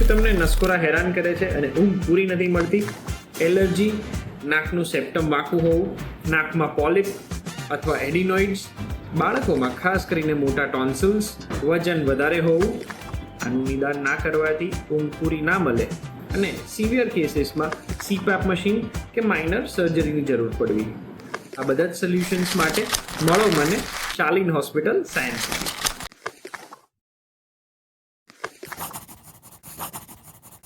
કે તમને નસકોરા હેરાન કરે છે અને ઊંઘ પૂરી નથી મળતી, એલર્જી, નાકનું સેપ્ટમ વાંકું હોવું, નાકમાં પોલિપ અથવા એડિનોઇડ્સ, બાળકોમાં ખાસ કરીને મોટા ટોન્સિલ્સ, વજન વધારે હોવું, આનું નિદાન ના કરવાથી ઊંઘ પૂરી ના મળે અને સિવિયર કેસીસમાં CPAP મશીન કે માઇનર સર્જરીની જરૂર પડવી. આ બધા જ સોલ્યુશન્સ માટે મળો મને શાલિન હોસ્પિટલ સાયન્સ સિટી.